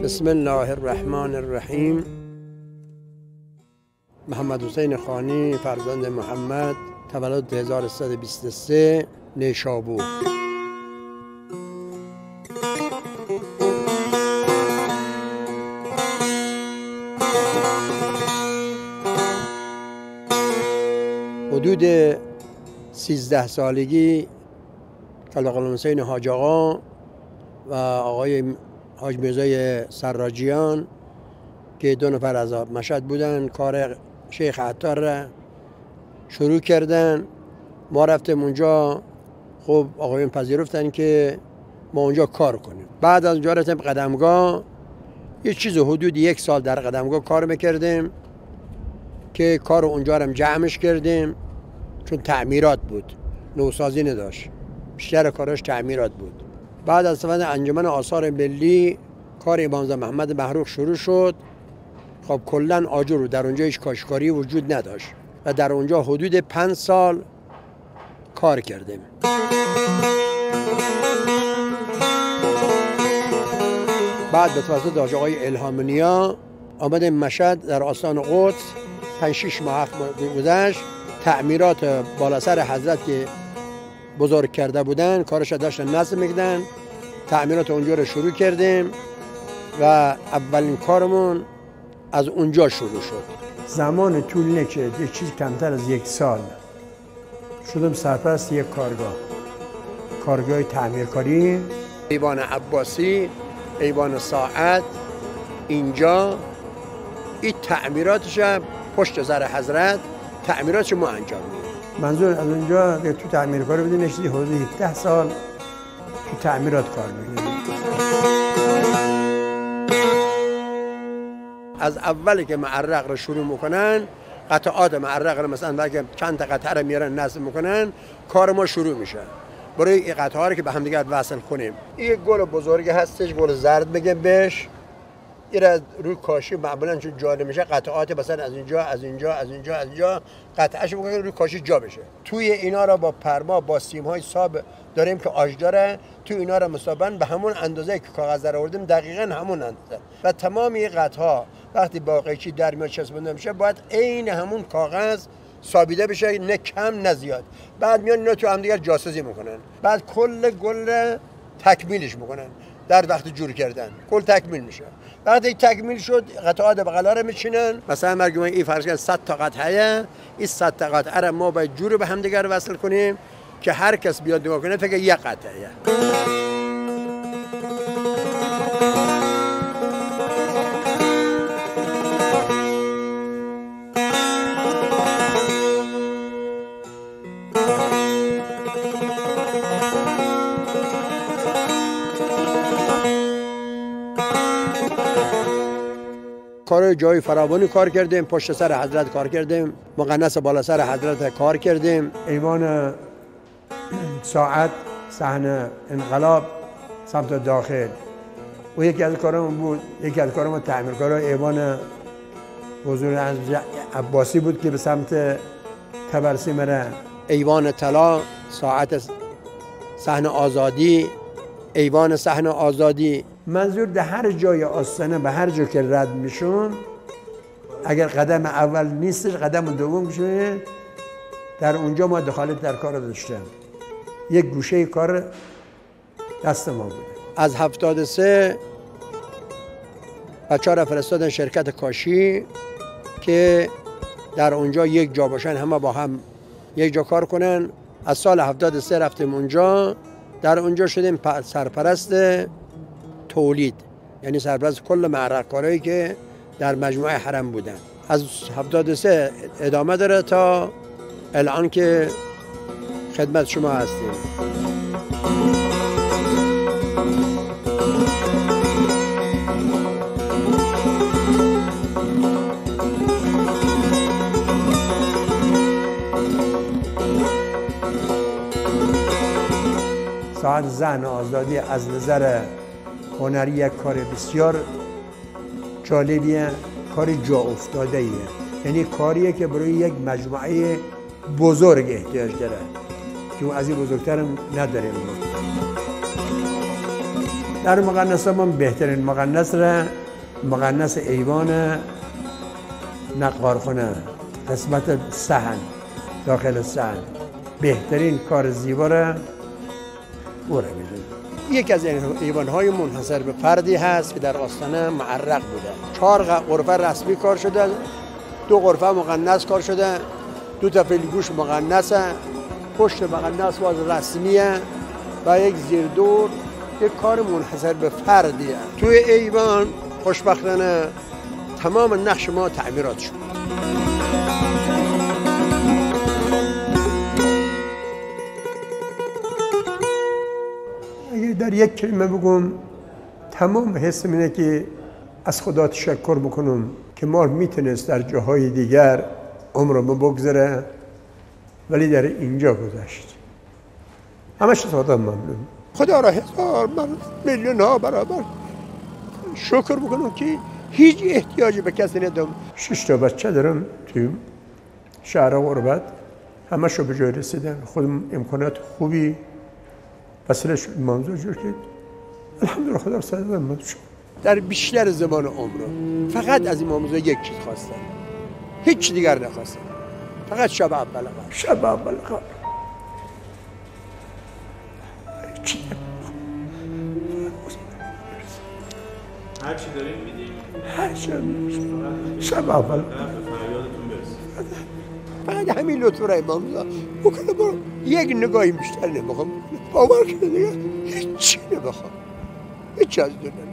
بسم الله الرحمن الرحیم. محمد حسین خانی فرزند محمد، تولد 1323، نیشابور. حدود 13 سالگی کلاغ حسین حاج آقا و آقای حاج میرزای سراجیان که دو نفر از مشهد بودن کار شیخ عطار را شروع کردن. ما رفتیم اونجا، خب آقایون پذیرفتن که ما اونجا کار کنیم. بعد از اونجا رفتیم قدمگاه، یه چیز حدود 1 سال در قدمگاه کار میکردیم که کار اونجا رو جمعش کردیم، چون تعمیرات بود، نوسازی نداشت، بیشتر کاراش تعمیرات بود. بعد از استفاده انجمن آثار ملی کار امام زاده محمد محروق شروع شد. خب کلا آجر در اونجا هیچ کاشکاری وجود نداشت و در اونجا حدود 5 سال کار کردیم. بعد به توسط حاج آقای الهام نیا آمدیم مشهد، در آستان قدس 5-6 ماه گذشت. تعمیرات بالا سر حضرت که بزرگ کرده بودن کارش داشتن نصب میکردن، تعمیرات اونجا رو شروع کردیم و اولین کارمون از اونجا شروع شد. زمان طول نکشید، یک چیز کمتر از 1 سال شدم سرپرست یک کارگاه تعمیرکاری. ایوان عباسی، ایوان ساعت، اینجا این تعمیراتش پشت سر حضرت تعمیراتش ما انجام میدیم. منظور از اونجا تو تعمیرکاری بودیم، نشدی حدود 17 سال تو تعمیرات کار میکنیم. از اولی که معرق رو شروع میکنن، قطعات معرق رو مثلا وقتی چند تا قطعه رو میارن نصب میکنن، کار ما شروع میشه. برای این قطعه رو که به هم دیگه وصل کنیم. این گل بزرگی هستش، گل زرد میگه بهش. این روی کاشی معمولا چون جا میشه قطعات مثلا از اینجا قطعهش میگن روی کاشی جا بشه. توی اینا را با پرما با سیم‌های ساب داریم که آج داره، توی اینا را مسابقاً به همون اندازه که کاغذ رو آوردیم دقیقاً همون اندازه و تمام این قطعه وقتی با قیچی در میاد چسبونده میشه باید عین همون کاغذ سابیده بشه، نه کم نه زیاد. بعد میان اینا تو هم دیگه جاسازی میکنن، بعد کل گل تکمیلش میکنن. در وقت جور کردن کل تکمیل میشه. وقتی تکمیل شد قطعات بغلا رو میچینن. مثلا مرگم این فرض کن 100 تا قطعه، این 100 تا قطعه رو ما باید جور به هم دیگه رو وصل کنیم که هر کس بیاد نگاه کنه فکر یک قطعه. کار جای فراوانی کار کردیم، پشت سر حضرت کار کردیم، مقناس بالا سر حضرت کار کردیم. ایوان ساعت، صحن انقلاب سمت داخل و یکی از کارمون بود. یکی از کارمون تعمیرکار ایوان حضور عباسی بود که به سمت تبرسی مره. ایوان طلا، ساعت صحن آزادی، ایوان صحن آزادی. منظور در هر جای آستانه به هر جا که رد میشون، اگر قدم اول نیستش قدم دوم میشه، در اونجا ما دخالت در کار داشتیم. یک گوشه کار دست ما بود. از 73 بچه‌ها را فرستادن شرکت کاشی که در اونجا یک جا باشن، همه با هم یک جا کار کنن. از سال 73 رفتیم اونجا، در اونجا شدیم سرپرست تولید، یعنی سرپرست کل معرق کارهایی که در مجموعه حرم بودن. از 73 ادامه داره تا الان که خدمت شما هستیم. ساعت زن آزادی از نظر هنری یک کار بسیار جالبیه، کار جا افتاده ایه. یعنی کاریه که برای یک مجموعه بزرگ احتیاج داره که از این بزرگتر نداریم. در مقننس ما بهترین مقننس را مقننس ایوان نقارخونه قسمت صحن داخل صحن بهترین کار زیبا را او را میدونیم. یکی از ایوان‌های منحصر به فردی هست که در آستانه معرق بوده. 4 غرفه رسمی کار شده، 2 غرفه مقننس کار شده، 2 تا فیلگوش مقننسه، پشت مقننس باز رسمیه و یک زیردور، یک کار منحصر به فردیه. توی ایوان خوشبختانه تمام نقش ما تعمیرات شد. اگه در یک کلمه بگم تمام حسم اینه که از خدا تشکر بکنم که ما میتونست در جاهای دیگر عمرمو بگذره ولی در اینجا گذشت. همش از خدا ممنون. خدا را 1000 میلیون ها برابر شکر بکنم که هیچ احتیاجی به کسی ندارم. 6 تا بچه دارم توی شهر غربت، همشو به جای رسیدن. خودم امکانات خوبی وسیلش منظور جور کرد. الحمدلله خدا را صد و شکر. در بیشتر زمان عمرم فقط از این موضوع یک چیز خواستم، هیچ دیگر نخواستم، فقط شب اول قبل. شب اول قبل هر چی داریم میدیم، هر چی شب اول فقط همین لطف را امام بکنه. برو یک نگاهی بیشتر نمیخوام، باور کنه دیگه هیچی نمیخوام، هیچ از دنیا.